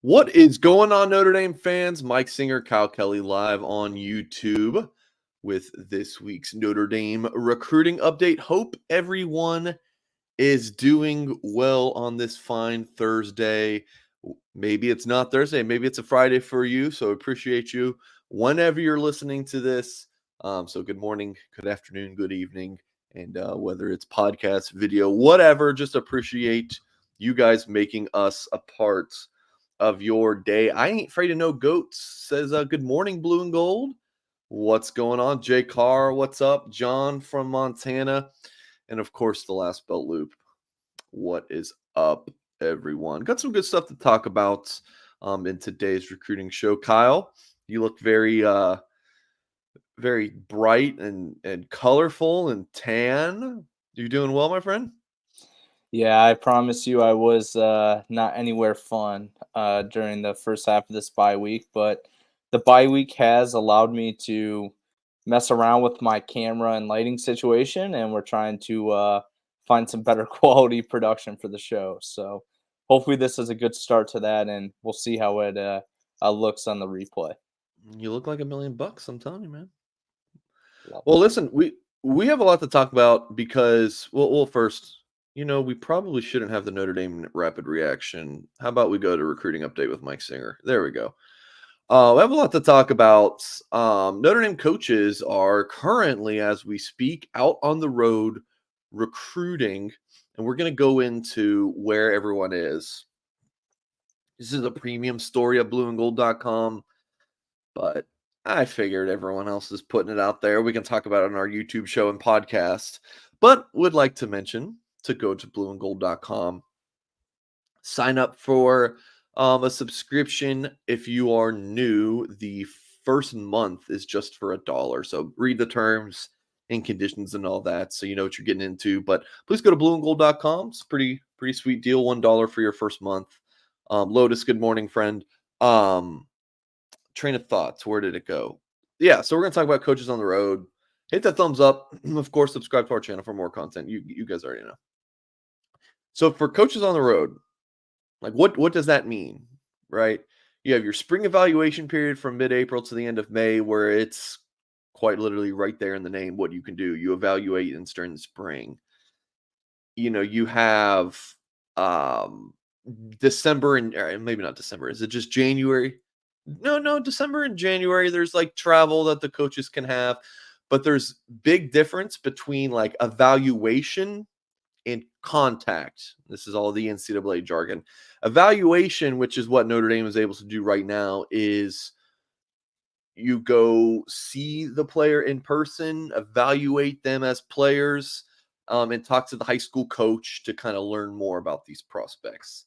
What is going on, Notre Dame fans? Mike Singer, Kyle Kelly live on YouTube with this week's Notre Dame recruiting update. Hope everyone is doing well on this fine Thursday. Maybe it's not Thursday, maybe it's a Friday for you. So appreciate you whenever you're listening to this. So good morning, good afternoon, good evening, and whether it's podcast, video, whatever, just appreciate you guys making us a part of your day. I ain't afraid of no goats. Says good morning, blue and gold. What's going on? Jay Carr, what's up? John from Montana. And of course, the last belt loop. What is up, everyone? Got some good stuff to talk about in today's recruiting show. Kyle, you look very very bright and colorful and tan. You doing well, my friend? Yeah, I promise you I was not anywhere fun during the first half of this bye week, but the bye week has allowed me to mess around with my camera and lighting situation, and we're trying to find some better quality production for the show. So hopefully this is a good start to that, and we'll see how it looks on the replay. You look like $1,000,000, I'm telling you, man. Love Well, it. listen, we have a lot to talk about because, well, first, we probably shouldn't have the Notre Dame rapid reaction. How about we go to recruiting update with Mike Singer? There we go. We have a lot to talk about. Notre Dame coaches are currently, as we speak, out on the road recruiting, and we're going to go into where everyone is. This is a premium story at blueandgold.com, but I figured everyone else is putting it out there. We can talk about it on our YouTube show and podcast, but would like to mention to go to blueandgold.com, sign up for a subscription. If you are new, the first month is just for $1. So read the terms and conditions and all that, so you know what you're getting into. But please go to blueandgold.com. It's a pretty sweet deal. $1 for your first month. Lotus, good morning, friend. Train of thoughts. Where did it go? Yeah, so we're gonna talk about coaches on the road. Hit that thumbs up. Of course, subscribe to our channel for more content. You guys already know. So for coaches on the road, like what does that mean, right? You have your spring evaluation period from mid-April to the end of May, where it's quite literally right there in the name what you can do. You evaluate during the spring. You have December and maybe not December. Is it just January? No, December and January. There's like travel that the coaches can have, but there's big difference between like evaluation and contact. This is all the NCAA jargon. Evaluation, which is what Notre Dame is able to do right now, is you go see the player in person, evaluate them as players, and talk to the high school coach to kind of learn more about these prospects.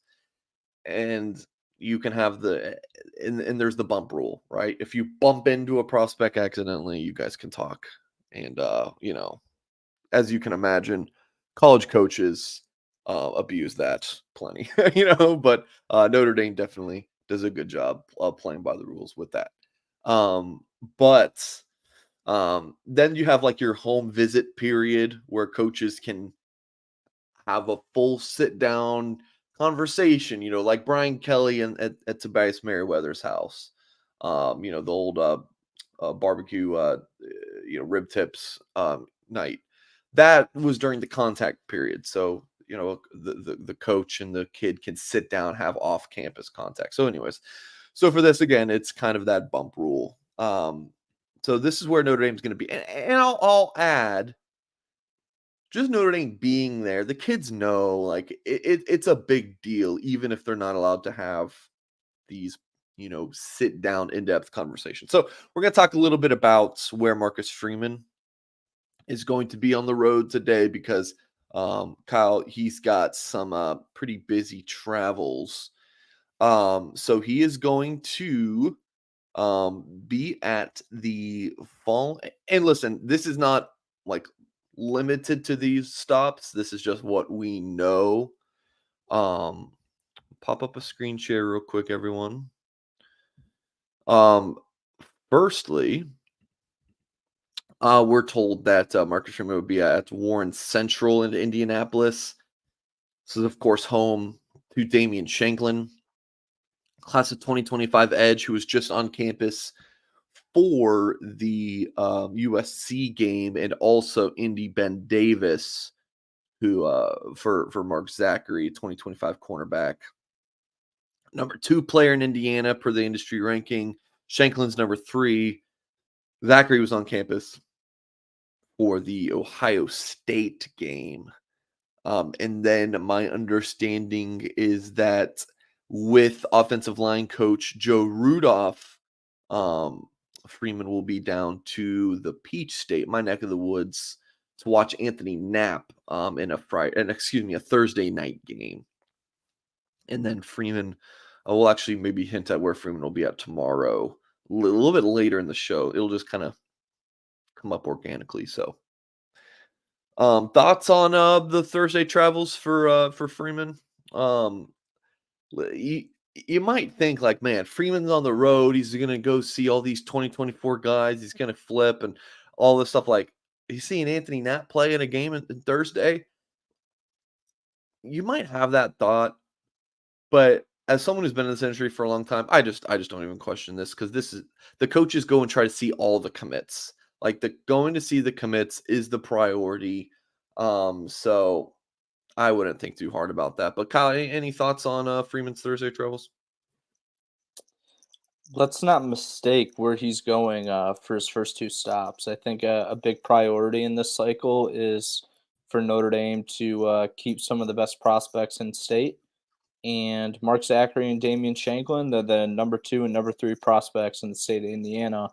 And you can have and there's the bump rule, right? If you bump into a prospect accidentally, you guys can talk. And, as you can imagine, college coaches abuse that plenty, but Notre Dame definitely does a good job playing by the rules with that. But then you have like your home visit period where coaches can have a full sit down conversation, like Brian Kelly at Tobias Merriweather's house. The old barbecue, rib tips night. That was during the contact period. So, the coach and the kid can sit down, have off campus contact. So anyways, so for this, again, it's kind of that bump rule. So this is where Notre Dame's going to be. And I'll add, just Notre Dame being there, the kids know, like, it's a big deal, even if they're not allowed to have these, sit down, in-depth conversations. So we're going to talk a little bit about where Marcus Freeman is going to be on the road today, because Kyle, he's got some pretty busy travels. So he is going to be at the fall. And listen, this is not like limited to these stops. This is just what we know. Pop up a screen share real quick, everyone. Firstly, we're told that Marcus Freeman would be at Warren Central in Indianapolis. This is, of course, home to Damian Shanklin, class of 2025 edge who was just on campus for the USC game, and also Indy Ben Davis, who for Mark Zachary, 2025 cornerback. Number 2 player in Indiana per the industry ranking. Shanklin's number 3. Zachary was on campus for the Ohio State game. And then my understanding is that with offensive line coach Joe Rudolph, Freeman will be down to the Peach State, my neck of the woods, to watch Anthony Knapp in a Thursday night game. And then Freeman, will actually maybe hint at where Freeman will be at tomorrow, a little bit later in the show. It'll just kind of come up organically. So, thoughts on the Thursday travels for Freeman? Um, you, you might think like, man, Freeman's on the road. He's gonna go see all these 2024 guys. He's gonna flip and all this stuff. Like, he's seeing Anthony Knapp play in a game in Thursday. You might have that thought, but as someone who's been in this industry for a long time, I just don't even question this, because this is the coaches go and try to see all the commits. Like, the going to see the commits is the priority. So I wouldn't think too hard about that. But Kyle, any thoughts on Freeman's Thursday travels? Let's not mistake where he's going for his first 2 stops. I think a big priority in this cycle is for Notre Dame to keep some of the best prospects in state. And Mark Zachary and Damian Shanklin, the number 2 and number 3 prospects in the state of Indiana.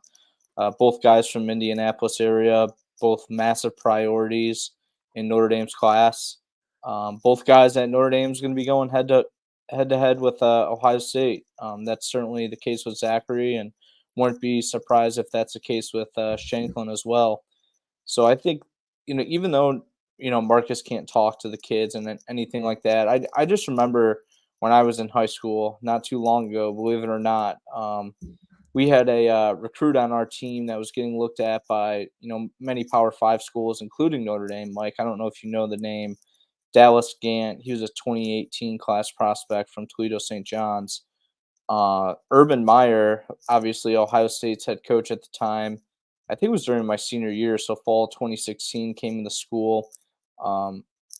Both guys from Indianapolis area, both massive priorities in Notre Dame's class. Both guys at Notre Dame is going to be going head to head with Ohio State. That's certainly the case with Zachary, and wouldn't be surprised if that's the case with Shanklin as well. So I think, even though Marcus can't talk to the kids and anything like that, I just remember when I was in high school not too long ago, believe it or not. We had a recruit on our team that was getting looked at by many Power 5 schools, including Notre Dame. Mike, I don't know if you know the name. Dallas Gant. He was a 2018 class prospect from Toledo St. John's. Urban Meyer, obviously Ohio State's head coach at the time. I think it was during my senior year, so fall 2016, came into school.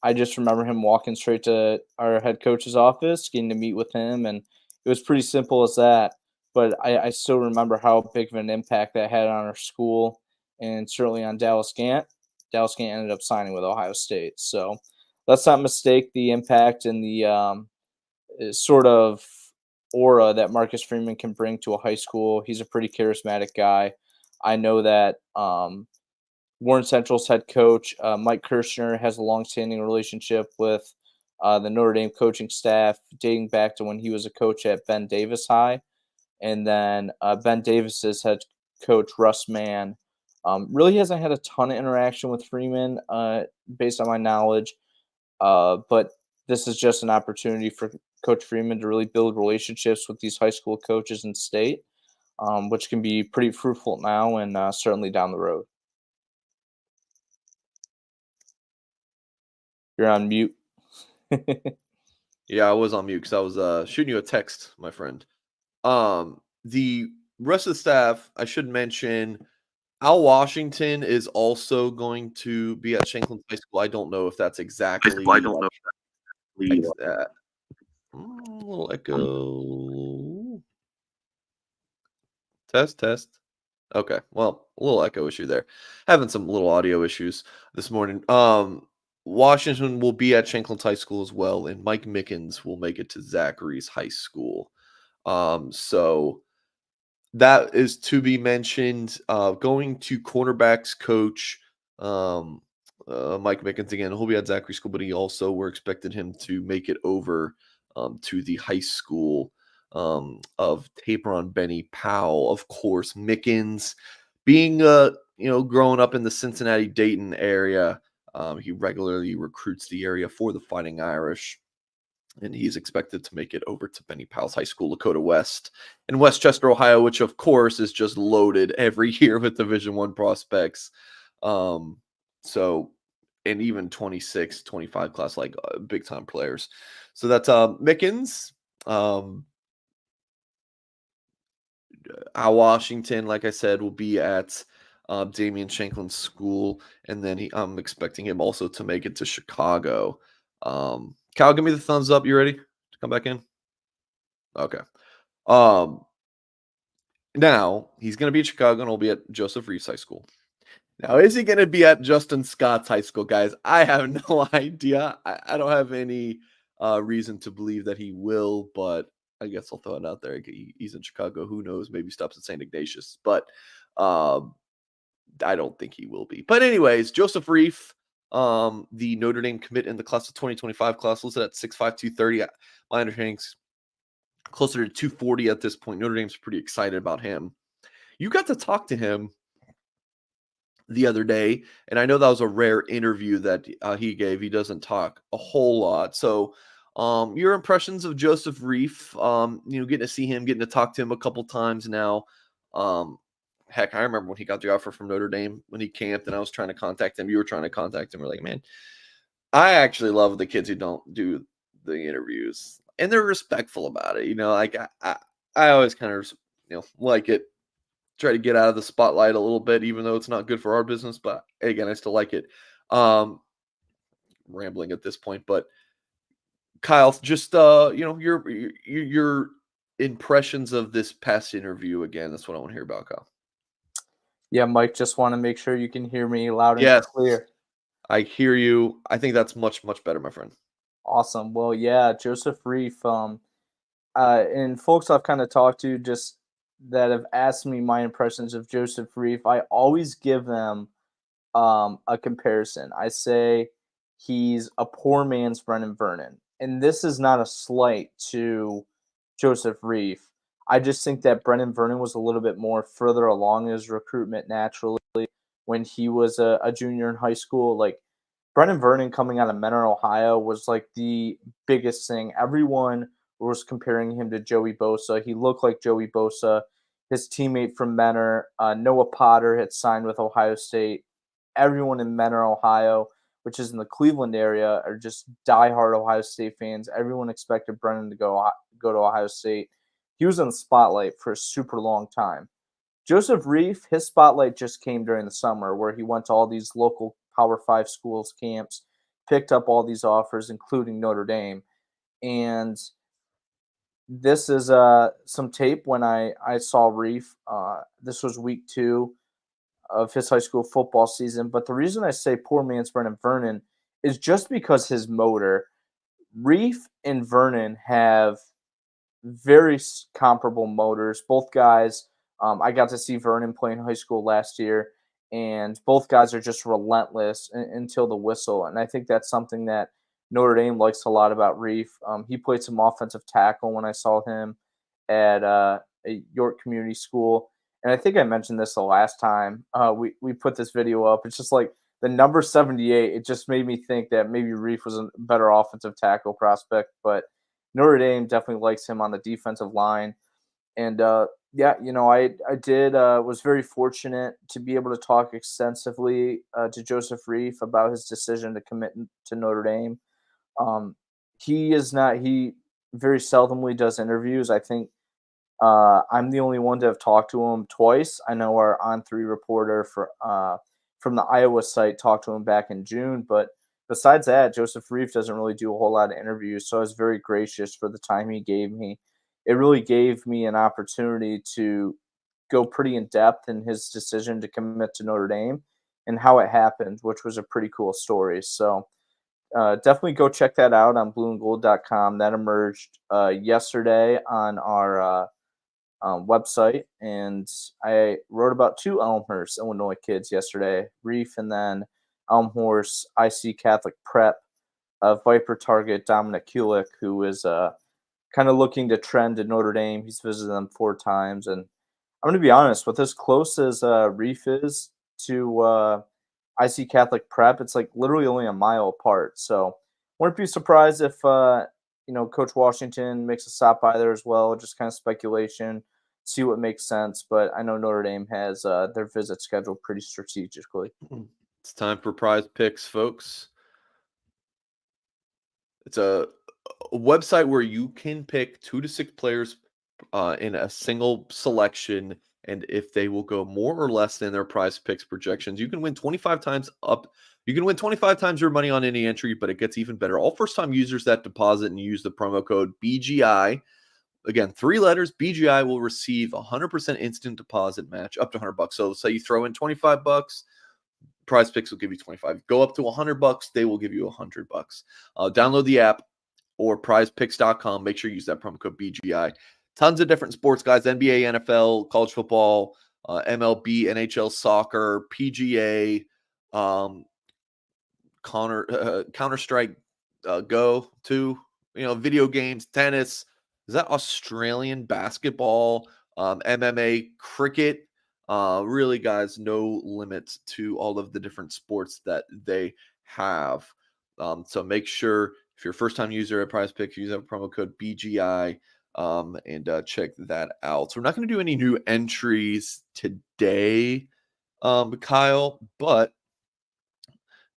I just remember him walking straight to our head coach's office, getting to meet with him, and it was pretty simple as that. But I still remember how big of an impact that had on our school, and certainly on Dallas Gant. Dallas Gant ended up signing with Ohio State. So let's not mistake the impact and the sort of aura that Marcus Freeman can bring to a high school. He's a pretty charismatic guy. I know that Warren Central's head coach, Mike Kirshner, has a long-standing relationship with the Notre Dame coaching staff dating back to when he was a coach at Ben Davis High. And then Ben Davis's head coach, Russ Mann, really hasn't had a ton of interaction with Freeman based on my knowledge. But this is just an opportunity for Coach Freeman to really build relationships with these high school coaches in state, which can be pretty fruitful now and certainly down the road. You're on mute. Yeah, I was on mute because I was shooting you a text, my friend. The rest of the staff, I should mention, Al Washington is also going to be at Shanklin High School. I don't know if that's exactly like that. Little echo. Test. Okay, well, a little echo issue there. Having some little audio issues this morning. Washington will be at Shanklin High School as well, and Mike Mickens will make it to Zachary's High School. So that is to be mentioned. Going to cornerbacks coach Mike Mickens again. He'll be at Zachary School, but we're expecting him to make it over to the high school of Taperon Benny Powell. Of course, Mickens being growing up in the Cincinnati Dayton area, he regularly recruits the area for the Fighting Irish, and he's expected to make it over to Benny Powell's high school, Lakota West, in Westchester, Ohio, which of course is just loaded every year with Division I prospects. So, and even 26, 25 class, like big time players. So that's Mickens. Washington, like I said, will be at Damian Shanklin's school, and then I'm expecting him also to make it to Chicago. Kyle, give me the thumbs up. You ready to come back in? Okay. Um, Now he's going to be in Chicago, and he'll be at Joseph Reese High School. Now, is he going to be at Justin Scott's high school, guys? I have no idea. I don't have any reason to believe that he will, but I guess I'll throw it out there. He's in Chicago. Who knows? Maybe stops at St. Ignatius, but um, I don't think he will be. But anyways, Joseph Reif, the Notre Dame commit in the class of 2025 class, listed at 6'5", 230. My understanding's closer to 240 at this point. Notre Dame's pretty excited about him. You got to talk to him the other day, and I know that was a rare interview that he gave. He doesn't talk a whole lot. So your impressions of Joseph Reif, getting to see him, getting to talk to him a couple times now. Heck, I remember when he got the offer from Notre Dame when he camped, and I was trying to contact him. You were trying to contact him. We're like, man, I actually love the kids who don't do the interviews, and they're respectful about it. Like I always kind of like it. Try to get out of the spotlight a little bit, even though it's not good for our business. But again, I still like it. Rambling at this point, but Kyle, just your impressions of this past interview again. That's what I want to hear about, Kyle. Yeah, Mike, just want to make sure you can hear me loud and Yes, clear. I hear you. I think that's much better, my friend. Awesome. Well, yeah, Joseph Reif, and folks I've kind of talked to just that have asked me my impressions of Joseph Reif, I always give them a comparison. I say he's a poor man's Brennan Vernon. And this is not a slight to Joseph Reif. I just think that Brennan Vernon was a little bit more further along in his recruitment naturally when he was a junior in high school. Like Brennan Vernon coming out of Mentor, Ohio was like the biggest thing. Everyone was comparing him to Joey Bosa. He looked like Joey Bosa. His teammate from Mentor, Noah Potter, had signed with Ohio State. Everyone in Mentor, Ohio, which is in the Cleveland area, are just diehard Ohio State fans. Everyone expected Brennan to go to Ohio State. He was in the spotlight for a super long time. Joseph Reif, his spotlight just came during the summer where he went to all these local Power 5 schools camps, picked up all these offers, including Notre Dame. And this is some tape when I saw Reif. This was week 2 of his high school football season. But the reason I say poor man's Brennan Vernon is just because his motor. Reif and Vernon have very comparable motors. Both guys, I got to see Vernon play in high school last year, and both guys are just relentless until the whistle. And I think that's something that Notre Dame likes a lot about Reif. He played some offensive tackle when I saw him at a York Community School. And I think I mentioned this the last time we put this video up. It's just like the number 78. It just made me think that maybe Reif was a better offensive tackle prospect, but Notre Dame definitely likes him on the defensive line. And yeah, I did was very fortunate to be able to talk extensively to Joseph Reif about his decision to commit to Notre Dame. He very seldomly does interviews. I think I'm the only one to have talked to him twice. I know our On3 reporter from the Iowa site talked to him back in June, but besides that, Joseph Reif doesn't really do a whole lot of interviews, so I was very gracious for the time he gave me. It really gave me an opportunity to go pretty in depth in his decision to commit to Notre Dame and how it happened, which was a pretty cool story. So definitely go check that out on blueandgold.com. That emerged yesterday on our website, and I wrote about 2 Elmhurst, Illinois kids yesterday, Reif and then Elmhurst IC Catholic Prep Viper target Dominic Kulik, who is kind of looking to trend to Notre Dame. He's visited them 4 times, and I'm going to be honest, with as close as Reif is to IC Catholic Prep, it's like literally only a mile apart. So wouldn't be surprised if Coach Washington makes a stop by there as well. Just kind of speculation, see what makes sense. But I know Notre Dame has their visit scheduled pretty strategically. It's time for Prize Picks, folks. It's a website where you can pick 2 to 6 players in a single selection, and if they will go more or less than their prize picks projections, you can win 25 times up. You can win 25 times your money on any entry, but it gets even better. All first time users that deposit and use the promo code BGI, again, 3 letters, BGI, will receive 100% instant deposit match up to $100. So say you throw in $25, PrizePicks will give you 25. Go up to $100, they will give you $100. Download the app or prizepicks.com. Make sure you use that promo code BGI. Tons of different sports, guys. NBA, NFL, college football, MLB, NHL, soccer, PGA, Counter-Strike Go 2, video games, tennis. Is that Australian basketball, MMA, cricket? Really, guys, no limits to all of the different sports that they have. So make sure if you're a first-time user at PrizePicks, use that promo code BGI and check that out. So we're not going to do any new entries today, Kyle, but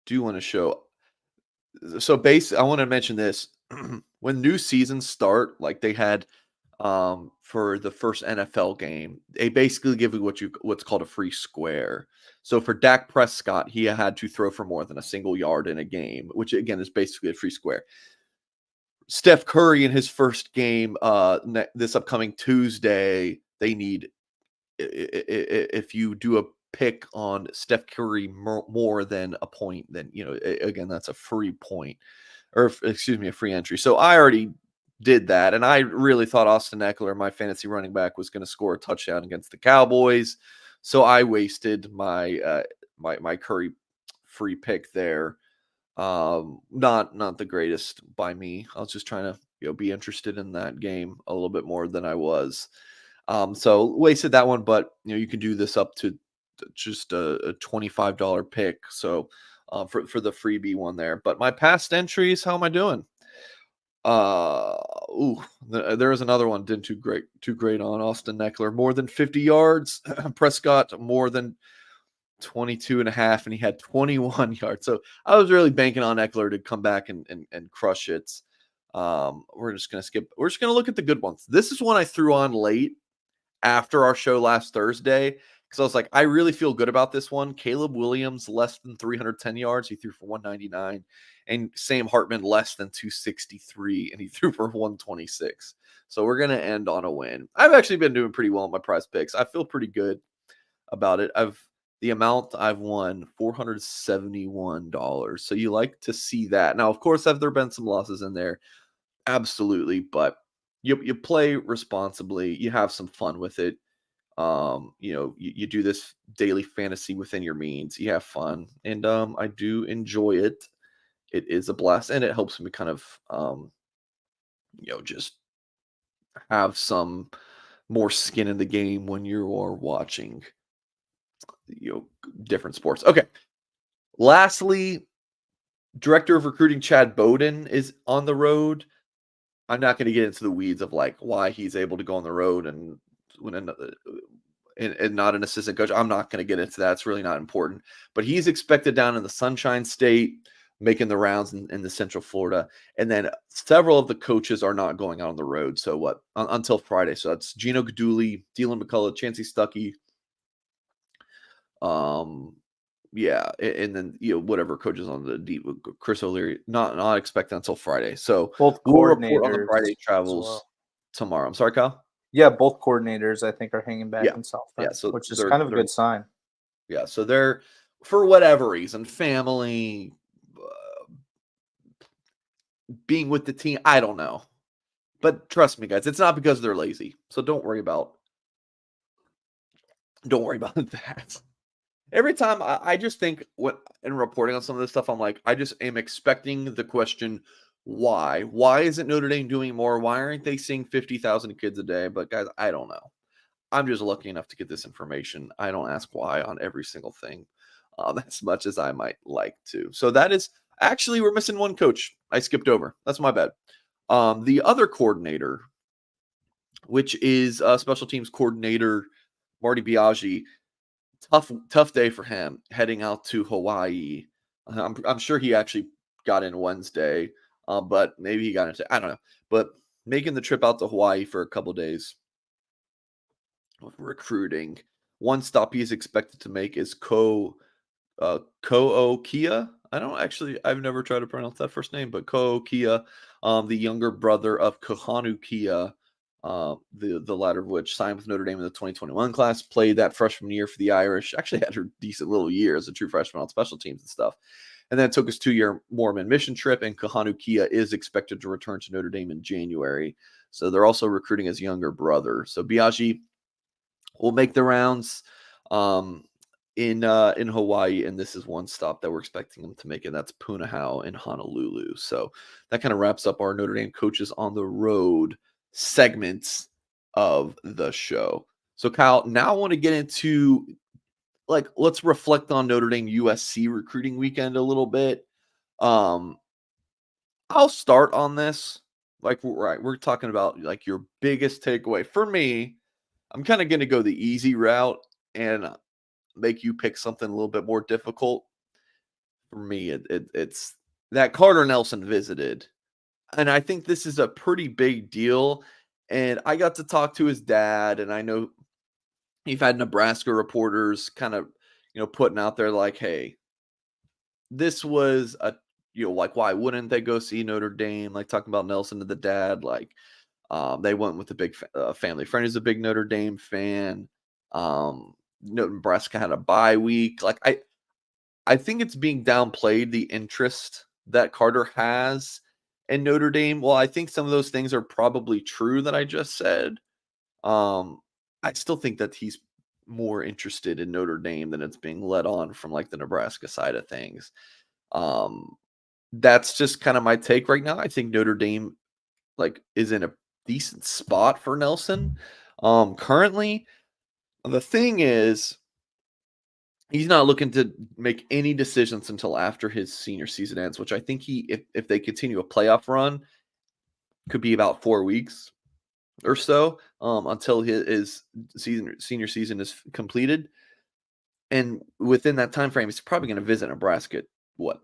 do want to show. So I want to mention this. When new seasons start, like they had for the first NFL game, they basically give you what's called a free square. So for Dak Prescott, he had to throw for more than a single yard in a game, which again is basically a free square. Steph Curry in his first game this upcoming Tuesday, they need, if you do a pick on Steph Curry more than a point, then again that's a free point, or excuse me, a free entry. So I already did that, and I really thought Austin Eckler, my fantasy running back, was going to score a touchdown against the Cowboys. So I wasted my my Curry free pick there. Not the greatest by me. I was just trying to be interested in that game a little bit more than I was. So wasted that one, but you can do this up to just a $25 pick. So for the freebie one there. But my past entries, how am I doing? There was another one didn't too great on Austin Eckler. More than 50 yards. Prescott more than 22 and a half, and he had 21 yards. So I was really banking on Eckler to come back and crush it. We're just going to skip. We're just going to look at the good ones. This is one I threw on late after our show last Thursday because I was like, I really feel good about this one. Caleb Williams, less than 310 yards. He threw for 199. And Sam Hartman, less than 263, and he threw for 126. So we're going to end on a win. I've actually been doing pretty well on my prize picks. I feel pretty good about it. The amount I've won, $471. So you like to see that. Now, of course, have there been some losses in there? Absolutely. But you play responsibly. You have some fun with it. You do this daily fantasy within your means. You have fun. And I do enjoy it. It is a blast. And it helps me kind of, just have some more skin in the game when you are watching different sports. Okay. Lastly, director of recruiting Chad Bowden is on the road. I'm not going to get into the weeds of like why he's able to go on the road and not an assistant coach. I'm not going to get into that. It's really not important. But he's expected down in the Sunshine State, making the rounds in the Central Florida. And then several of the coaches are not going out on the road. So until Friday. So that's Gino Gaduli, Dylan McCullough, Chancey Stuckey. Yeah, and then whatever coaches on the deep, Chris O'Leary, not expected until Friday. So both we'll report on the coordinators Friday travels tomorrow. I'm sorry, Kyle. Yeah, both coordinators I think are hanging back in South Bend, so which is kind of a good sign. Yeah, so they're, for whatever reason, family, being with the team. I don't know, but trust me, guys, it's not because they're lazy. So don't worry about that. Every time I just think in reporting on some of this stuff, I'm like, I just am expecting the question, why? Why isn't Notre Dame doing more? Why aren't they seeing 50,000 kids a day? But guys, I don't know. I'm just lucky enough to get this information. I don't ask why on every single thing as much as I might like to. So that is actually, we're missing one coach. I skipped over. That's my bad. The other coordinator, which is special teams coordinator Marty Biaggi. Tough day for him heading out to Hawaii. I'm sure he actually got in Wednesday, but maybe he got into, I don't know. But making the trip out to Hawaii for a couple days, with recruiting. One stop he is expected to make is Ko Kia. I've never tried to pronounce that first name, but Ko Kia, the younger brother of Kohanu Kia, the latter of which signed with Notre Dame in the 2021 class, played that freshman year for the Irish. Actually had her decent little year as a true freshman on special teams and stuff. And then took his 2-year Mormon mission trip, and Kohanu Kia is expected to return to Notre Dame in January. So they're also recruiting his younger brother. So Biaggi will make the rounds in Hawaii, and this is one stop that we're expecting him to make, and that's Punahou in Honolulu. So that kind of wraps up our Notre Dame coaches on the road segments of the show. So Kyle, now I want to get into let's reflect on Notre Dame USC recruiting weekend a little bit. I'll start on this. We're talking about like your biggest takeaway. For me, I'm kind of going to go the easy route and make you pick something a little bit more difficult. For me, it's that Carter Nelson visited. And I think this is a pretty big deal. And I got to talk to his dad, and I know you've had Nebraska reporters kind of, putting out there like, hey, this was like, why wouldn't they go see Notre Dame? Like talking about Nelson to the dad, like they went with a big family friend who's a big Notre Dame fan. Nebraska had a bye week. Like I think it's being downplayed, the interest that Carter has in Notre Dame. Well, I think some of those things are probably true that I just said. I still think that he's more interested in Notre Dame than it's being led on from like the Nebraska side of things. That's just kind of my take right now. I think Notre Dame is in a decent spot for Nelson. Currently, the thing is, he's not looking to make any decisions until after his senior season ends, which I think if they continue a playoff run, could be about 4 weeks or so until his senior season is completed. And within that time frame, he's probably going to visit Nebraska. What,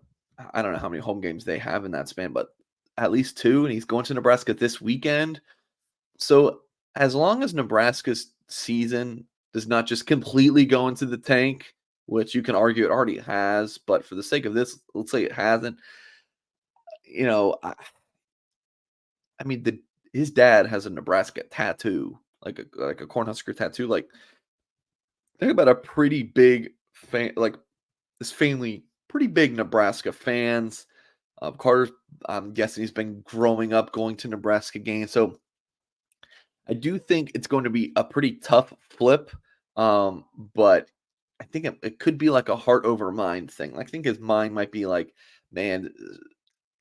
I don't know how many home games they have in that span, but at least 2. And he's going to Nebraska this weekend. So as long as Nebraska's season does not just completely go into the tank, which you can argue it already has, but for the sake of this, let's say it hasn't. I mean, his dad has a Nebraska tattoo, like a Cornhusker tattoo. Like, think about a pretty big fan, like this family, pretty big Nebraska fans. Carter, I'm guessing he's been growing up going to Nebraska games, so I do think it's going to be a pretty tough flip. But I think it could be like a heart over mind thing. I think his mind might be like, man,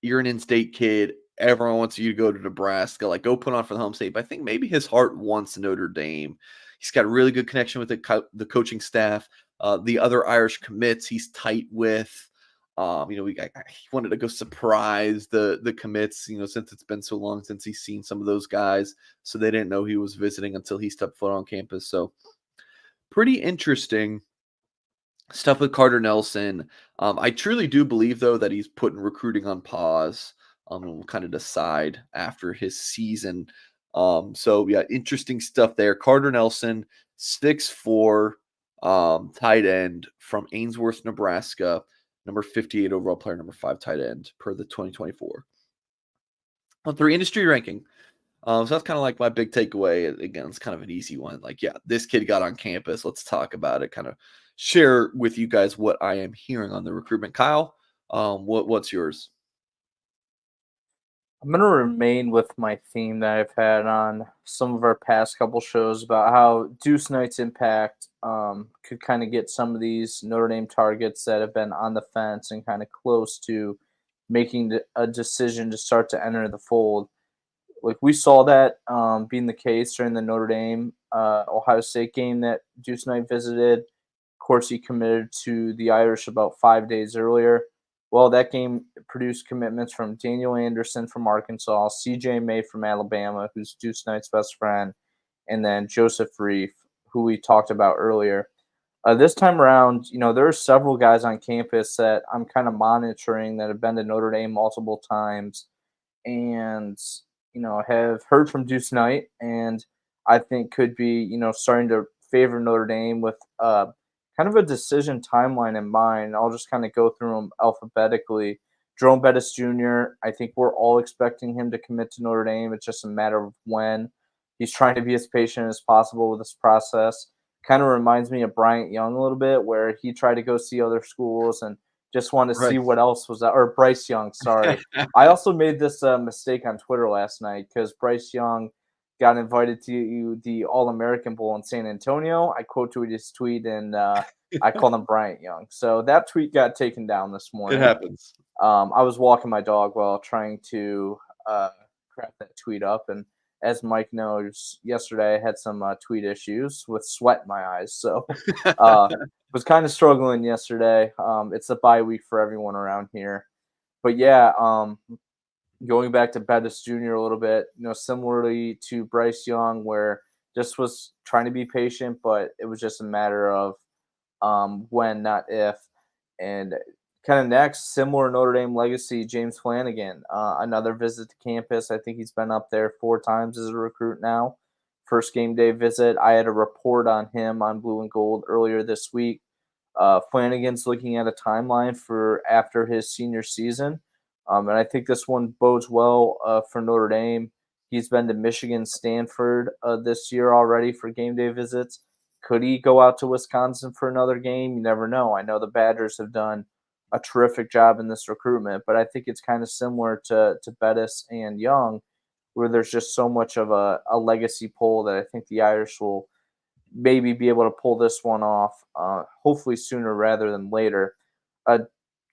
you're an in-state kid. Everyone wants you to go to Nebraska. Like, go put on for the home state. But I think maybe his heart wants Notre Dame. He's got a really good connection with the coaching staff. The other Irish commits he's tight with. He wanted to go surprise the commits, since it's been so long since he's seen some of those guys. So they didn't know he was visiting until he stepped foot on campus. So pretty interesting stuff with Carter Nelson. I truly do believe, though, that he's putting recruiting on pause. And we'll kind of decide after his season. So yeah, interesting stuff there. Carter Nelson, 6'4", tight end from Ainsworth, Nebraska, number 58 overall player, number 5 tight end per the 2024. On 3 industry ranking. So that's kind of like my big takeaway. Again, it's kind of an easy one. Like, yeah, this kid got on campus. Let's talk about it. Kind of share with you guys what I am hearing on the recruitment. Kyle, what's yours? I'm going to remain with my theme that I've had on some of our past couple shows about how Deuce Knight's impact could kind of get some of these Notre Dame targets that have been on the fence and kind of close to making a decision to start to enter the fold. Like, we saw that being the case during the Notre Dame Ohio State game that Deuce Knight visited. Of course, he committed to the Irish about 5 days earlier. Well, that game produced commitments from Daniel Anderson from Arkansas, C.J. May from Alabama, who's Deuce Knight's best friend, and then Joseph Reiff, who we talked about earlier. This time around, there are several guys on campus that I'm kind of monitoring that have been to Notre Dame multiple times and, have heard from Deuce Knight. And I think could be, starting to favor Notre Dame with kind of a decision timeline in mind. I'll just kind of go through them alphabetically. Jerome Bettis Jr., I think we're all expecting him to commit to Notre Dame. It's just a matter of when. He's trying to be as patient as possible with this process. Kind of reminds me of Bryant Young a little bit, where he tried to go see other schools and just wanted to see Right. what else was out. Or Bryce Young, sorry. I also made this mistake on Twitter last night because Bryce Young got invited to the All American Bowl in San Antonio. I quote tweeted his tweet and I called him Bryant Young. So that tweet got taken down this It morning. happens. I was walking my dog while trying to craft that tweet up. And as Mike knows, yesterday I had some tweet issues with sweat in my eyes. So was kind of struggling yesterday. It's a bye week for everyone around here. But yeah, going back to Bettis Jr. a little bit, similarly to Bryce Young, where just was trying to be patient, but it was just a matter of when, not if. And kind of next, similar Notre Dame legacy, James Flanagan, another visit to campus. I think he's been up there 4 times as a recruit now. First game day visit. I had a report on him on Blue and Gold earlier this week. Flanagan's looking at a timeline for after his senior season. And I think this one bodes well for Notre Dame. He's been to Michigan, Stanford this year already for game day visits. Could he go out to Wisconsin for another game? You never know. I know the Badgers have done a terrific job in this recruitment, but I think it's kind of similar to Bettis and Young, where there's just so much of a legacy pull that I think the Irish will maybe be able to pull this one off, hopefully sooner rather than later.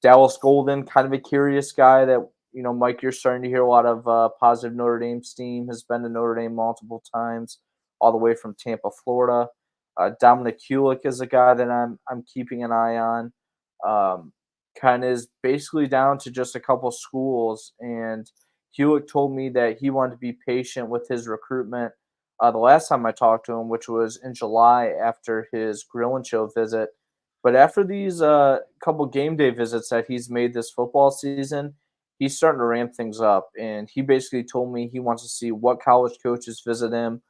Dallas Golden, kind of a curious guy that, Mike, you're starting to hear a lot of positive Notre Dame steam, has been to Notre Dame multiple times, all the way from Tampa, Florida. Dominic Kulik is a guy that I'm keeping an eye on. Kind of is basically down to just a couple schools, and Kulik told me that he wanted to be patient with his recruitment the last time I talked to him, which was in July after his Grill and Chill visit. But after these couple game day visits that he's made this football season, he's starting to ramp things up. And he basically told me he wants to see what college coaches visit him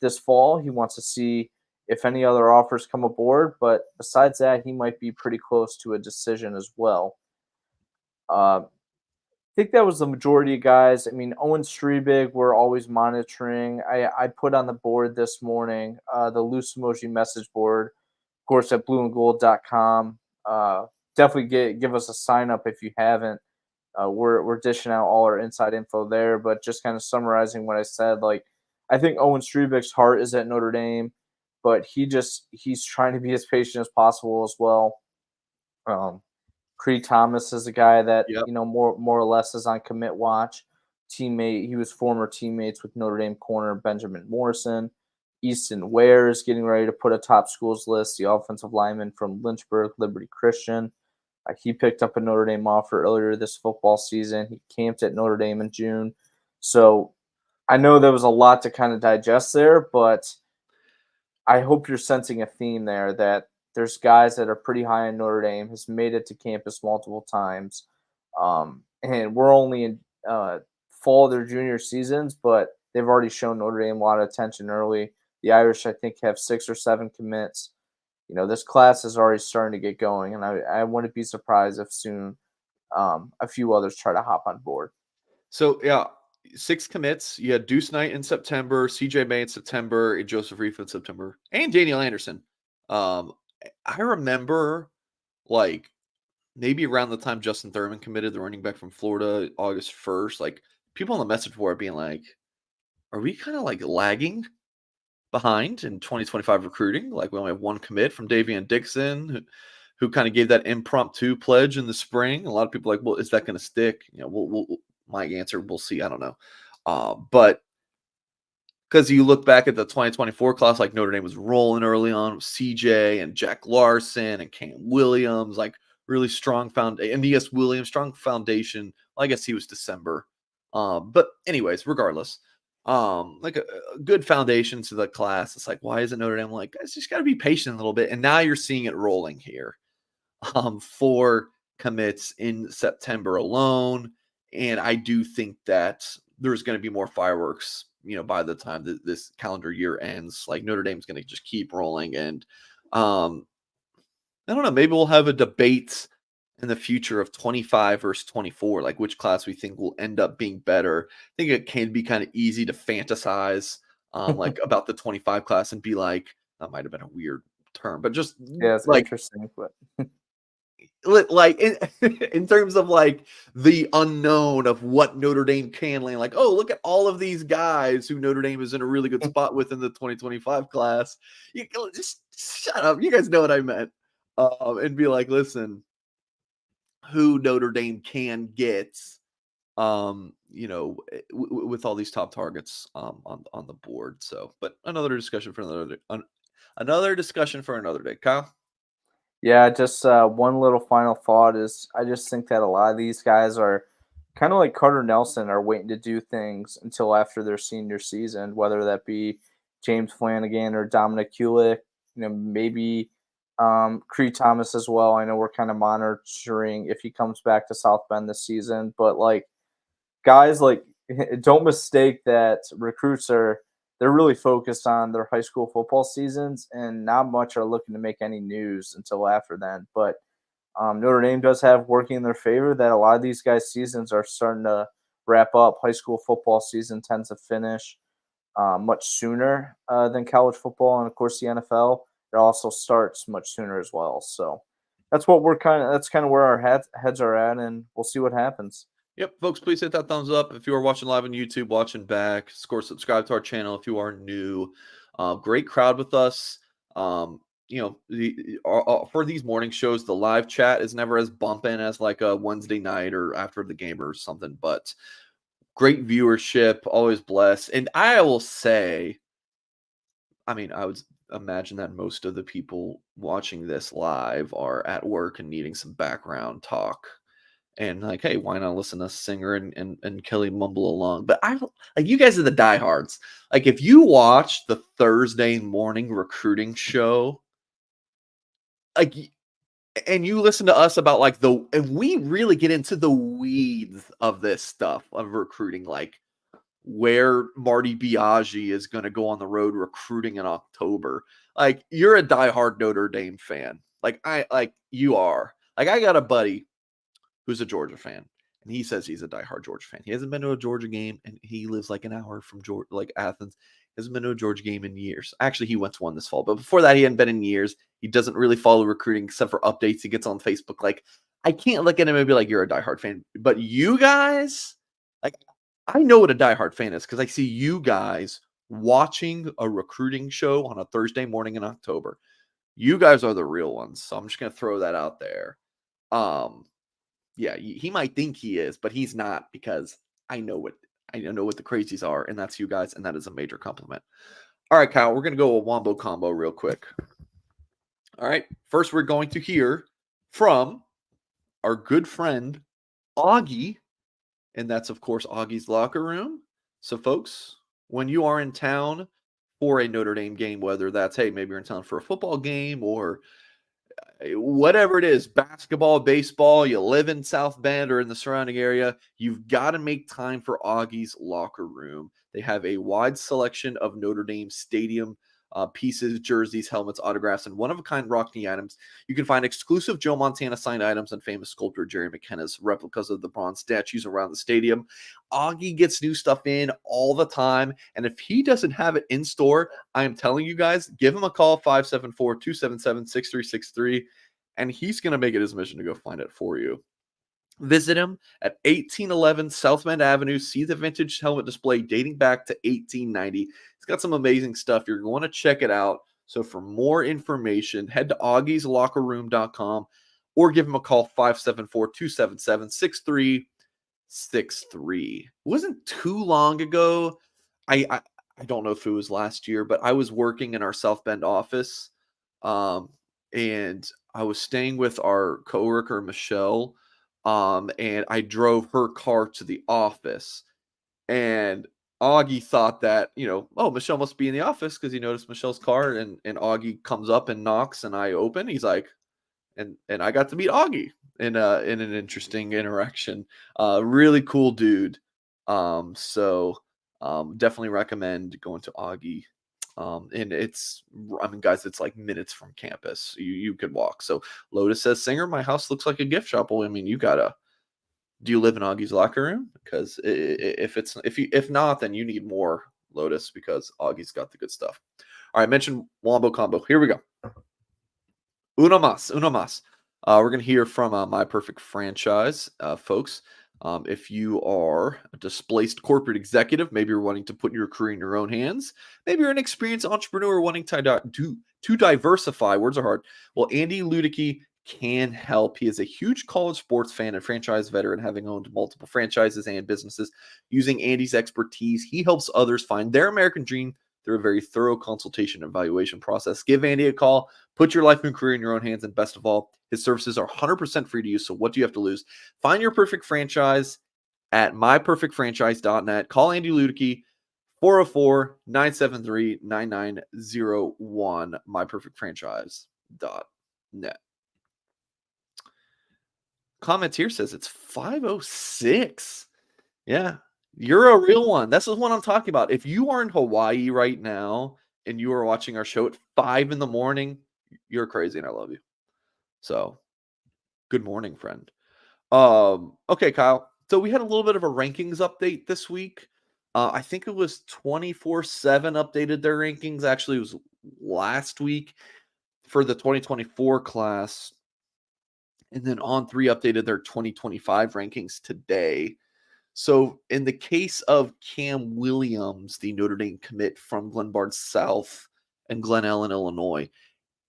this fall. He wants to see if any other offers come aboard. But besides that, he might be pretty close to a decision as well. Think that was the majority of guys. I mean, Owen Strebig, we're always monitoring. I put on the board this morning, the loose emoji message board, of course, at blueandgold.com. Definitely give us a sign up if you haven't. We're dishing out all our inside info there, but just kind of summarizing what I said, like, I think Owen Strebig's heart is at Notre Dame, but he's trying to be as patient as possible as well. Creed Thomas is a guy that Yep. more or less is on commit watch. Teammate, he was former teammates with Notre Dame corner Benjamin Morrison. Easton Ware is getting ready to put a top schools list. The offensive lineman from Lynchburg, Liberty Christian. He picked up a Notre Dame offer earlier this football season. He camped at Notre Dame in June. So I know there was a lot to kind of digest there, but I hope you're sensing a theme there that there's guys that are pretty high in Notre Dame, has made it to campus multiple times. And we're only in fall of their junior seasons, but they've already shown Notre Dame a lot of attention early. The Irish, I think, have 6 or 7 commits. This class is already starting to get going, and I wouldn't be surprised if soon a few others try to hop on board. So, yeah, 6 commits. You had Deuce Knight in September, CJ May in September, and Joseph Reiff in September, and Daniel Anderson. I remember, like, maybe around the time Justin Thurman committed, the running back from Florida, August 1st, like, people on the message board being like, are we kind of like lagging behind in 2025 recruiting? Like, we only have 1 commit from Davian Dixon, who kind of gave that impromptu pledge in the spring. A lot of people are like, well, is that going to stick? My answer, we'll see. I don't know. But because you look back at the 2024 class, like Notre Dame was rolling early on with CJ and Jack Larson and Cam Williams, like really strong foundation. And yes, Williams, strong foundation. Well, I guess he was December. But anyways, regardless, like a good foundation to the class. It's like, why isn't Notre Dame like, guys, just got to be patient a little bit. And now you're seeing it rolling here. 4 commits in September alone. And I do think that there's going to be more fireworks, by the time that this calendar year ends. Like Notre Dame's going to just keep rolling. And I don't know, maybe we'll have a debate in the future of 25 versus 24, like which class we think will end up being better. I think it can be kind of easy to fantasize like about the 25 class and be like, that might have been a weird term, but just Yeah, it's like interesting, but like in, in terms of like the unknown of what Notre Dame can land, like, oh, look at all of these guys who Notre Dame is in a really good spot with in the 2025 class. You just shut up. You guys know what I meant. And be like, listen, who Notre Dame can get, with all these top targets on the board. So, but another discussion for another discussion for another day. Kyle. yeah, just one little final thought is I just think that a lot of these guys are kind of like Carter Nelson, are waiting to do things until after their senior season, whether that be James Flanagan or Dominic Kulik, maybe Creed Thomas as well. I know we're kind of monitoring if he comes back to South Bend this season, but like guys like don't mistake that recruits are they're really focused on their high school football seasons and not much are looking to make any news until after then. But Notre Dame does have working in their favor that a lot of these guys' seasons are starting to wrap up. High school football season tends to finish much sooner than college football, and of course the NFL. It also starts much sooner as well. So that's kind of where our heads are at, and we'll see what happens. Yep, folks, please hit that thumbs up. If you are watching live on YouTube, watching back, of course, subscribe to our channel if you are new. Great crowd with us. For these morning shows, the live chat is never as bumping as like a Wednesday night or after the game or something, but great viewership, always blessed. And I will say, I mean, I would imagine that most of the people watching this live are at work and needing some background talk. And like, hey, why not listen to Singer and Kelly mumble along? But I like, you guys are the diehards. Like, if you watch the Thursday morning recruiting show, like, and you listen to us about like and we really get into the weeds of this stuff of recruiting, like where Marty Biaggi is going to go on the road recruiting in October. Like, you're a diehard Notre Dame fan. You are. Like, I got a buddy who's a Georgia fan, and he says he's a diehard Georgia fan. He hasn't been to a Georgia game, and he lives like an hour from Georgia, like Athens. He hasn't been to a Georgia game in years. Actually, he went to one this fall, but before that, he hadn't been in years. He doesn't really follow recruiting except for updates he gets on Facebook. Like, I can't look at him and be like, you're a diehard fan. But you guys, like, I know what a diehard fan is because I see you guys watching a recruiting show on a Thursday morning in October. You guys are the real ones. So I'm just going to throw that out there. Yeah, he might think he is, but he's not, because I know what the crazies are, and that's you guys, and that is a major compliment. All right, Kyle, we're going to go a wombo combo real quick. All right, first we're going to hear from our good friend Augie, and that's, of course, Augie's Locker Room. So, folks, when you are in town for a Notre Dame game, whether that's, hey, maybe you're in town for a football game or whatever it is, basketball, baseball, you live in South Bend or in the surrounding area, you've got to make time for Augie's Locker Room. They have a wide selection of Notre Dame stadium pieces, jerseys, helmets, autographs, and one-of-a-kind Rockne items. You can find exclusive Joe Montana signed items and famous sculptor Jerry McKenna's replicas of the bronze statues around the stadium. Augie gets new stuff in all the time, and if he doesn't have it in store, I am telling you guys, give him a call, 574-277-6363, and he's going to make it his mission to go find it for you. Visit him at 1811 South Bend Avenue. See the vintage helmet display dating back to 1890. He's got some amazing stuff. You're going to check it out. So for more information, head to augieslockerroom.com or give him a call, 574-277-6363. It wasn't too long ago. I don't know if it was last year, but I was working in our South Bend office, and I was staying with our coworker, Michelle, and I drove her car to the office, and Augie thought that, oh, Michelle must be in the office because he noticed Michelle's car, and Augie comes up and knocks, and I open. He's like, and I got to meet Augie in an interesting interaction. Really cool dude. Definitely recommend going to Augie. And guys, it's like minutes from campus. You could walk. So Lotus says, Singer, my house looks like a gift shop. Well, I mean, do you live in Augie's locker room? Because if not, then you need more, Lotus, because Augie's got the good stuff. All right, mention Wombo Combo. Here we go. Uno mas. We're going to hear from My Perfect Franchise, folks. If you are a displaced corporate executive, maybe you're wanting to put your career in your own hands. Maybe you're an experienced entrepreneur wanting to diversify. Words are hard. Well, Andy Ludicky can help. He is a huge college sports fan and franchise veteran, having owned multiple franchises and businesses. Using Andy's expertise, he helps others find their American dream through a very thorough consultation and evaluation process. Give Andy a call. Put your life and career in your own hands. And best of all, his services are 100% free to use. So what do you have to lose? Find your perfect franchise at myperfectfranchise.net. Call Andy Ludicky, 404-973-9901, myperfectfranchise.net. Comments here says it's 5:06. Yeah, you're a real one. This is what I'm talking about. If you are in Hawaii right now and you are watching our show at 5 in the morning, you're crazy and I love you. So, good morning, friend. Okay, Kyle. So we had a little bit of a rankings update this week. I think it was 24/7 updated their rankings. Actually, it was last week for the 2024 class. And then On3 updated their 2025 rankings today. So in the case of Cam Williams, the Notre Dame commit from Glenbard South and Glen Ellen, Illinois,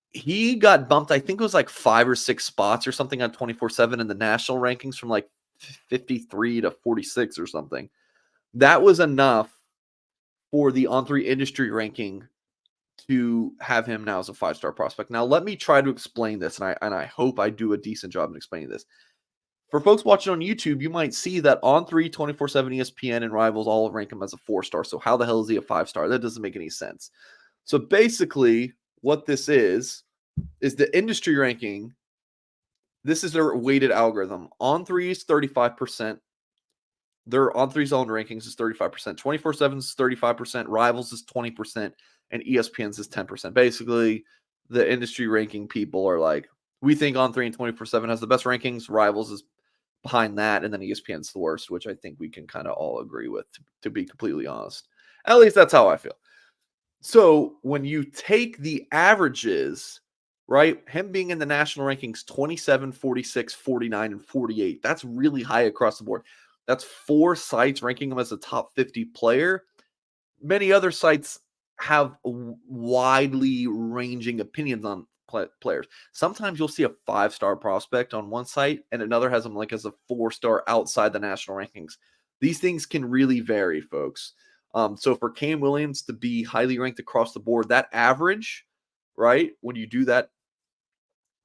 he got bumped, I think it was like 5 or 6 spots or something on 24/7 in the national rankings from like 53 to 46 or something. That was enough for the On3 industry ranking to have him now as a 5-star prospect. Now, let me try to explain this, and I hope I do a decent job in explaining this. For folks watching on YouTube, you might see that On3, 24/7, ESPN, and Rivals all rank him as a 4-star. So how the hell is he a 5-star? That doesn't make any sense. So basically, what this is the industry ranking. This is their weighted algorithm. On3 is 35%. Their On3's own rankings is 35%. 24/7 is 35%. Rivals is 20%. And ESPN's is 10%. Basically, the industry ranking people are like, we think On3 and 24/7 has the best rankings. Rivals is behind that, and then ESPN's the worst, which I think we can kind of all agree with, to be completely honest. At least that's how I feel. So when you take the averages, right, him being in the national rankings 27, 46, 49, and 48, that's really high across the board. That's 4 sites ranking him as a top 50 player. Many other sites have widely ranging opinions on players. Sometimes you'll see a 5-star prospect on one site and another has him like as a 4-star outside the national rankings. These things can really vary, folks. So for Cam Williams to be highly ranked across the board, that average, right, when you do that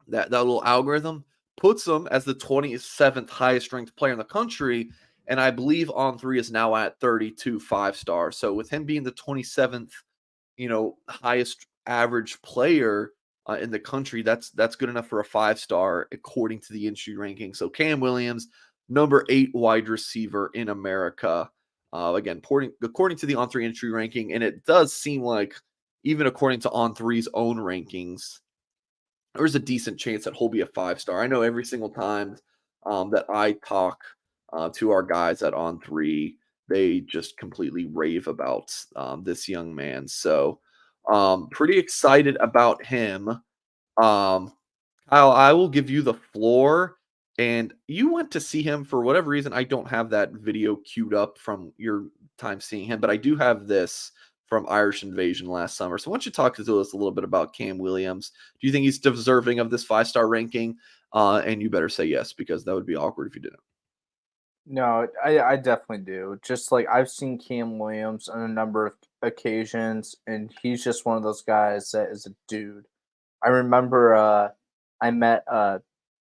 little algorithm, puts him as the 27th highest ranked player in the country. And I believe On3 is now at 32 5-stars. So with him being the 27th, highest average player in the country, that's good enough for a 5-star according to the industry ranking. So Cam Williams, number 8 wide receiver in America. Again, according to the On3 industry ranking, and it does seem like even according to On3's own rankings, there's a decent chance that he'll be a 5-star. I know every single time that I talk to our guys at On3, they just completely rave about this young man. So pretty excited about him. Kyle, I will give you the floor. And you went to see him for whatever reason. I don't have that video queued up from your time seeing him, but I do have this from Irish Invasion last summer. So why don't you talk to us a little bit about Cam Williams? Do you think he's deserving of this 5-star ranking? And you better say yes, because that would be awkward if you didn't. No, I definitely do. Just like I've seen Cam Williams on a number of occasions, and he's just one of those guys that is a dude. I remember I met a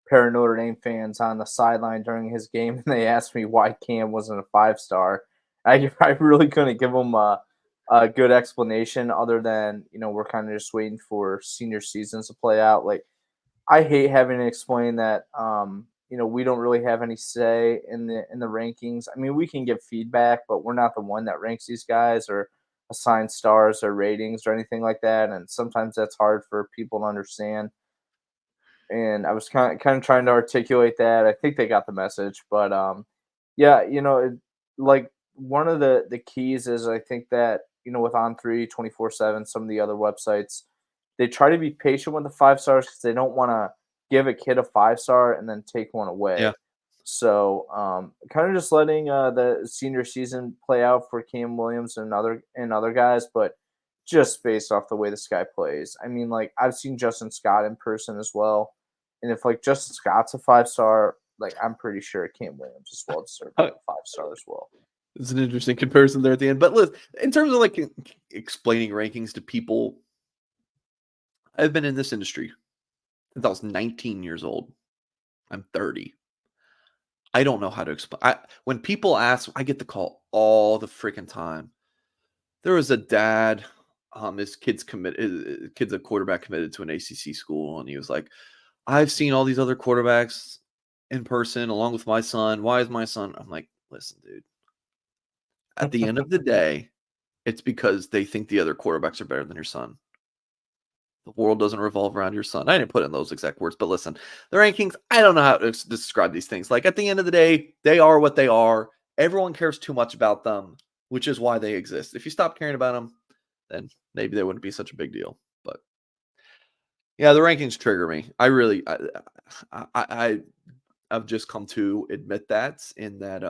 pair of Notre Dame fans on the sideline during his game, and they asked me why Cam wasn't a 5-star. I really couldn't give them a good explanation other than, we're kind of just waiting for senior seasons to play out. Like, I hate having to explain that we don't really have any say in the rankings. I mean, we can give feedback, but we're not the one that ranks these guys or assign stars or ratings or anything like that. And sometimes that's hard for people to understand. And I was kind of trying to articulate that. I think they got the message, but yeah, like one of the keys is I think that with On3 24/7, some of the other websites, they try to be patient with the 5 stars because they don't want to give a kid a 5 star and then take one Yeah. away. So kind of just letting the senior season play out for Cam Williams and other guys, but just based off the way this guy plays. I mean, like I've seen Justin Scott in person as well, and if like Justin Scott's a 5 star, like I'm pretty sure Cam Williams is well deserved Uh, a 5 star as well. It's an interesting comparison there at the end. But listen, in terms of like explaining rankings to people, I've been in this industry since I was 19 years old. I'm 30. I don't know how to explain. When people ask, I get the call all the freaking time. There was a dad, his kid's a quarterback committed to an ACC school, and he was like, "I've seen all these other quarterbacks in person, along with my son. Why is my son?" I'm like, "Listen, dude. At the end of the day, it's because they think the other quarterbacks are better than your son. The world doesn't revolve around your son." I didn't put in those exact words, but listen, the rankings, I don't know how to describe these things. Like at the end of the day, they are what they are. Everyone cares too much about them, which is why they exist. If you stop caring about them, then maybe they wouldn't be such a big deal. But yeah, the rankings trigger me. I've just come to admit that in that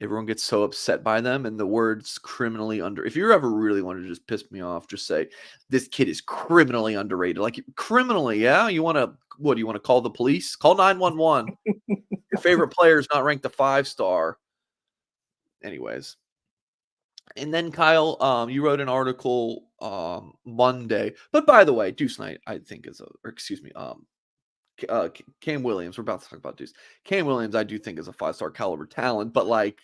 everyone gets so upset by them, and the words criminally under. If you ever really want to just piss me off, just say this kid is criminally underrated. Like criminally, yeah. You want to what? Do you want to call the police? Call 911. Your favorite player is not ranked a 5 star. Anyways, and then Kyle, you wrote an article Monday. But by the way, Deuce Knight, I think or excuse me, Cam Williams. We're about to talk about Deuce. Cam Williams, I do think is a 5 star caliber talent, but like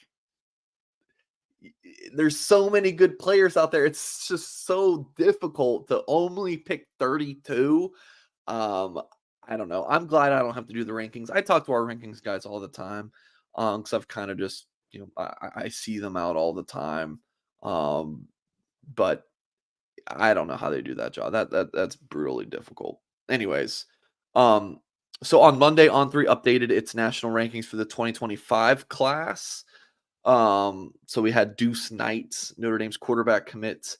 there's so many good players out there. It's just so difficult to only pick 32. Um, I don't know. I'm glad I don't have to do the rankings. I talk to our rankings guys all the time. Because I've kind of just, I see them out all the time. But I don't know how they do that job. That's brutally difficult. Anyways, so on Monday, On3 updated its national rankings for the 2025 class. So we had Deuce Knight, Notre Dame's quarterback commit.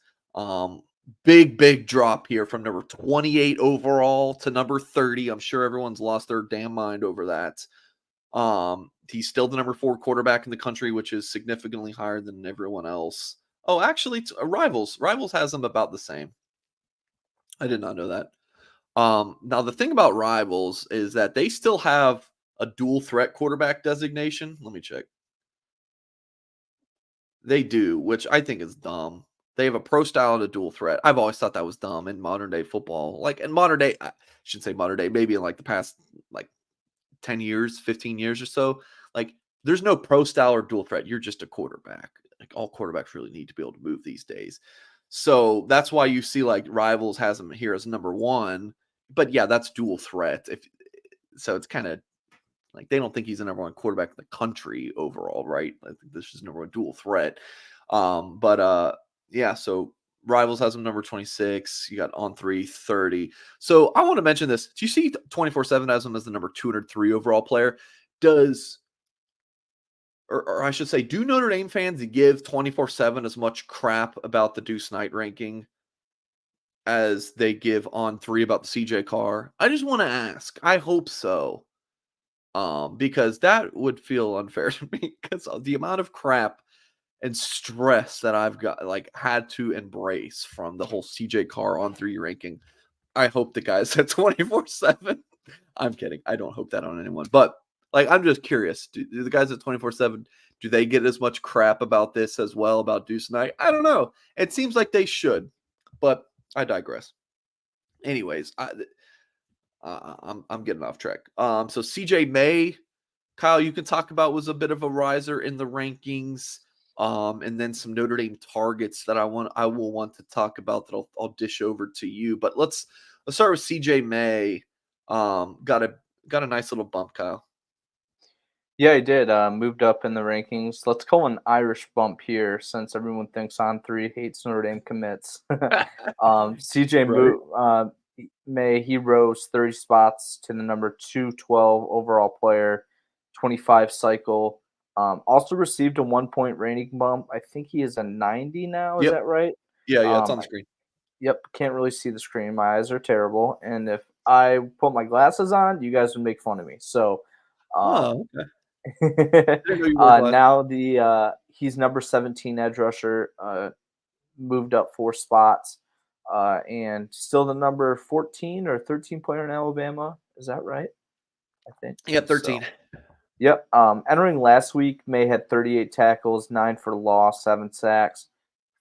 Big drop here from number 28 overall to number 30. I'm sure everyone's lost their damn mind over that. He's still the number 4 quarterback in the country, which is significantly higher than everyone else. Oh, actually, Rivals has them about the same. I did not know that. Now the thing about Rivals is that they still have a dual threat quarterback designation. Let me check. They do, which I think is dumb. They have a pro style and a dual threat. I've always thought that was dumb in modern day football. Like in modern day, I shouldn't say modern day, maybe in like the past like 10 years, 15 years or so. Like there's no pro style or dual threat. You're just a quarterback. Like all quarterbacks really need to be able to move these days. So that's why you see like Rivals has them here as number 1. But yeah, that's dual threat. So it's kind of like they don't think he's the number 1 quarterback in the country overall, right? I think this is number 1 dual threat. Yeah, so Rivals has him number 26. You got On3 30. So I want to mention this. Do you see 24/7 has him as the number 203 overall player? Or I should say, do Notre Dame fans give 24/7 as much crap about the Deuce Knight ranking as they give On3 about the CJ Carr? I just want to ask. I hope so. Because that would feel unfair to me because of the amount of crap and stress that I've got had to embrace from the whole CJ Carr On3 ranking. I hope the guys at 24/7. I'm kidding. I don't hope that on anyone. But I'm just curious. Do the guys at 24/7 do they get as much crap about this as well about Deuce Knight? I don't know. It seems like they should, but I digress. Anyways, I'm getting off track. So CJ May, Kyle, you can talk about was a bit of a riser in the rankings. And then some Notre Dame targets that I will want to talk about that I'll dish over to you. But let's start with CJ May. Got got a nice little bump, Kyle. Yeah, he did. Moved up in the rankings. Let's call an Irish bump here, since everyone thinks On Three hates Notre Dame commits. CJ Right. May he rose 30 spots to the number 212 overall player, 25 cycle. Also received a 1 point rating bump. I think he is a 90 now. Is Yep. that right? Yeah, it's Um, on the screen. yep. Can't really see the screen. My eyes are terrible, and if I put my glasses on, you guys would make fun of me. So. Um, Oh, okay. Didn't know you wore glasses. Now he's number 17 edge rusher, moved up 4 spots, and still the number 14 or 13 player in Alabama. Is that right? I think Yeah, so. 13. Yep. Entering last week, May had 38 tackles, 9 for loss, 7 sacks,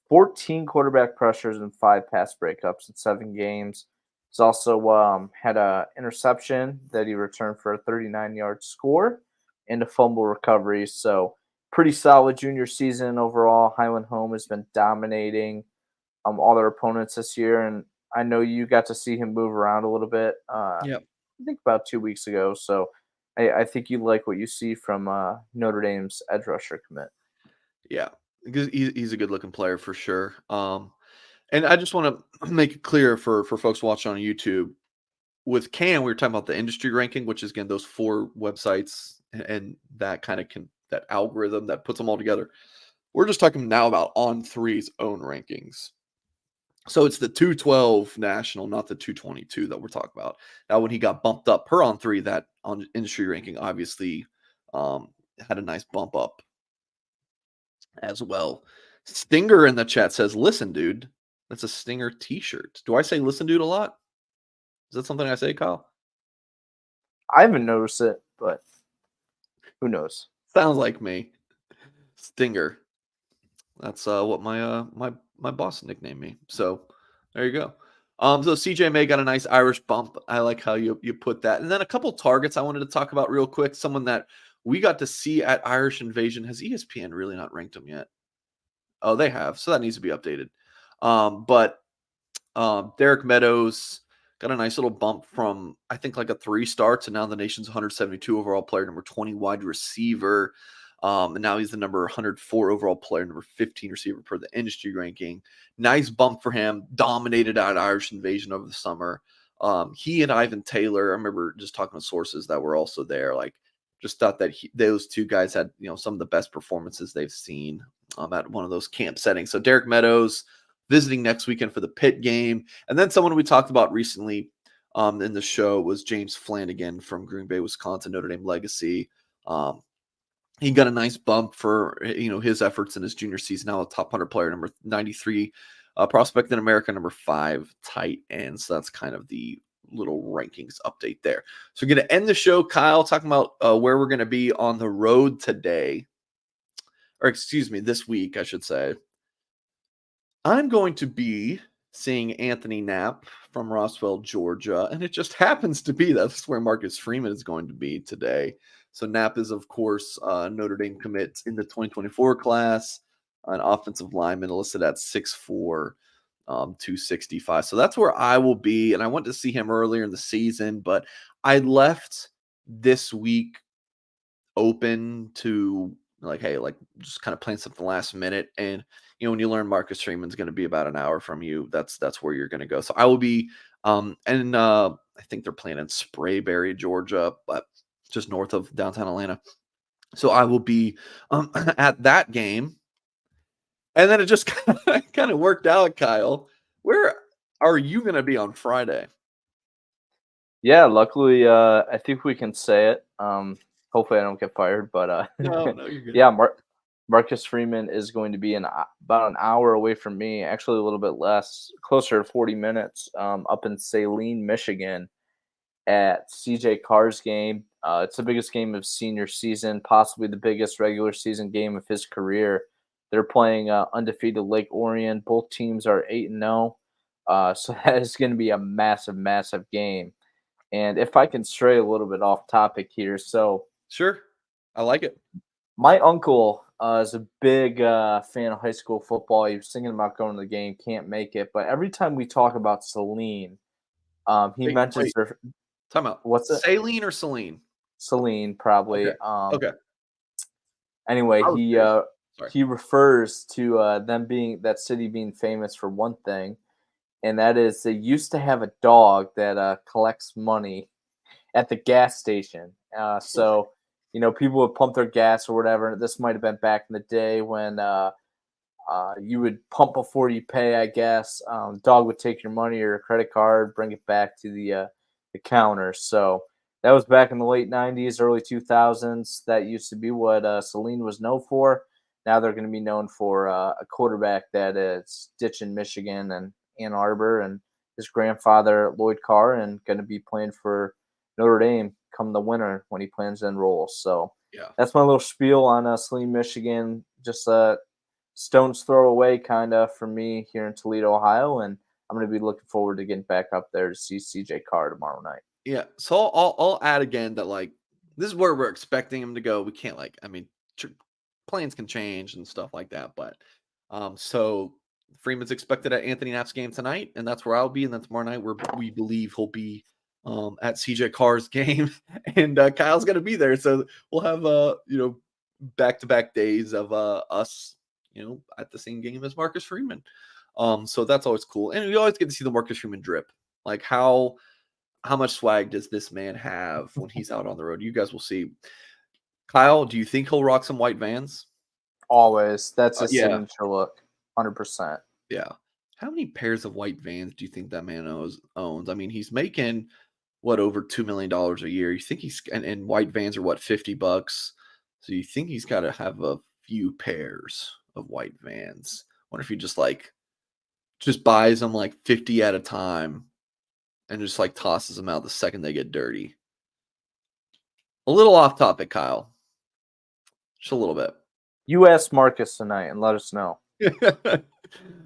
14 quarterback pressures, and 5 pass breakups in 7 games. He's also had a interception that he returned for a 39-yard score and a fumble recovery. So pretty solid junior season overall. Highland Home has been dominating all their opponents this year, and I know you got to see him move around a little bit. Yep. I think about 2 weeks ago. So I think you like what you see from Notre Dame's edge rusher commit. Yeah. Because he's a good looking player for sure. And I just want to make it clear for folks watching on YouTube. With Cam, we were talking about the industry ranking, which is again those 4 websites and that kind of that algorithm that puts them all together. We're just talking now about On Three's own rankings. So it's the 212 national, not the 222 that we're talking about. Now, when he got bumped up per On Three, that on industry ranking obviously um, had a nice bump up as well. Stinger in the chat says, "Listen, dude, that's a Stinger T-shirt." Do I say "listen, dude" a lot? Is that something I say, Kyle? I haven't noticed it, but who knows? Sounds like me. Stinger. That's what my boss nicknamed me. So there you go. So CJ May got a nice Irish bump. I like how you put that. And then a couple targets I wanted to talk about real quick. Someone that we got to see at Irish Invasion. Has ESPN really not ranked him yet? Oh, they have. So that needs to be updated. But Derek Meadows got a nice little bump from, I think, like a 3-star to now the nation's 172 overall player, number 20 wide receiver. And now he's the number 104 overall player, number 15 receiver per the industry ranking. Nice bump for him. Dominated out Irish Invasion over the summer. He and Ivan Taylor, I remember just talking to sources that were also there, like just thought that those two guys had, some of the best performances they've seen at one of those camp settings. So Derek Meadows visiting next weekend for the Pitt game. And then someone we talked about recently in the show was James Flanagan from Green Bay, Wisconsin, Notre Dame legacy. He got a nice bump for his efforts in his junior season. Now a top 100 player, number 93 prospect in America, number 5 tight end. So that's kind of the little rankings update there. So we're going to end the show, Kyle, talking about where we're going to be on the road today, or excuse me, this week, I should say. I'm going to be seeing Anthony Knapp from Roswell, Georgia, and it just happens to be that's where Marcus Freeman is going to be today. So Knapp is, of course, Notre Dame commit in the 2024 class, an offensive lineman listed at 6'4", 265. So that's where I will be, and I went to see him earlier in the season, but I left this week open to hey, just kind of playing something last minute. And when you learn Marcus Freeman's going to be about an hour from you, that's where you're going to go. So I will be and I think they're playing in Sprayberry, Georgia, but just north of downtown Atlanta. So I will be at that game. And then it just kind of worked out, Kyle. Where are you going to be on Friday? Yeah, luckily, I think we can say it. Hopefully, I don't get fired, but No, you're good. yeah, Marcus Freeman is going to be about an hour away from me. Actually, a little bit less, closer to 40 minutes, up in Saline, Michigan, at CJ Carr's game. It's the biggest game of senior season, possibly the biggest regular season game of his career. They're playing undefeated Lake Orion. Both teams are 8-0, so that is going to be a massive, massive game. And if I can stray a little bit off topic here, so Sure. I like it. my uncle is a big fan of high school football. He was thinking about going to the game, can't make it. But every time we talk about Saline, he mentions Wait. their Time out. What's it? Saline or Celine? Celine, Okay. probably. Okay. Anyway, I was curious. Sorry. he refers to them being that city being famous for one thing, and that is they used to have a dog that collects money at the gas station. So people would pump their gas or whatever. This might have been back in the day when you would pump before you pay, I guess. Dog would take your money or your credit card, bring it back to the counter. So that was back in the late 90s, early 2000s. That used to be what Celine was known for. Now they're going to be known for a quarterback that is ditching Michigan and Ann Arbor, and his grandfather, Lloyd Carr, and going to be playing for Notre Dame come the winter when he plans to enroll. So Yeah. that's my little spiel on Saline, Michigan. Just stone's throw away kind of for me here in Toledo, Ohio, and I'm going to be looking forward to getting back up there to see CJ Carr tomorrow night. Yeah. So I'll add again that like this is where we're expecting him to go. We can't plans can change and stuff like that, but so Freeman's expected at Anthony Knapp's game tonight, and that's where I'll be, and then tomorrow night where we believe he'll be at CJ Carr's game, and Kyle's gonna be there. So we'll have back-to-back days of us at the same game as Marcus Freeman. So that's always cool. And we always get to see the Marcus Freeman drip. Like how much swag does this man have when he's out on the road? You guys will see. Kyle, do you think he'll rock some white Vans? Always. That's his Yeah. signature look. 100%. Yeah. How many pairs of white Vans do you think that man owns? I mean, he's making over $2 million a year. You think and white Vans are what, $50? So you think he's got to have a few pairs of white Vans. Wonder if he just buys them like 50 at a time and just like tosses them out the second they get dirty. A little off topic, Kyle. Just a little bit. You ask Marcus tonight and let us know.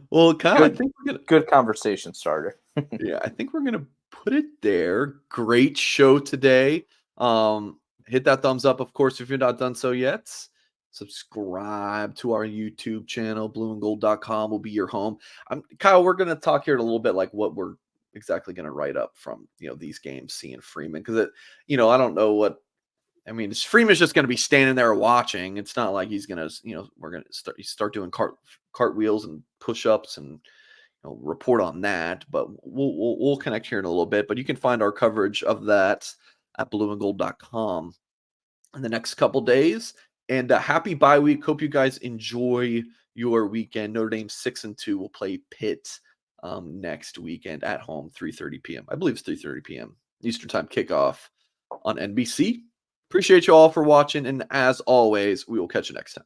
Well, Kyle, I think we're gonna good conversation starter. Yeah, I think we're gonna put it there. Great show today. Hit that thumbs up, of course, if you're not done so yet. Subscribe to our YouTube channel, blueandgold.com will be your home. Kyle, we're gonna talk here in a little bit like what we're exactly gonna write up from these games, seeing Freeman, because I don't know what. I mean, Freeman's just going to be standing there watching. It's not like he's going to, we're going to start doing cartwheels and push-ups and report on that. But we'll connect here in a little bit. But you can find our coverage of that at blueandgold.com in the next couple days. And happy bye week. Hope you guys enjoy your weekend. Notre Dame 6-2 will play Pitt next weekend at home, 3:30 p.m. I believe it's 3:30 p.m. Eastern Time kickoff on NBC. Appreciate you all for watching, and as always, we will catch you next time.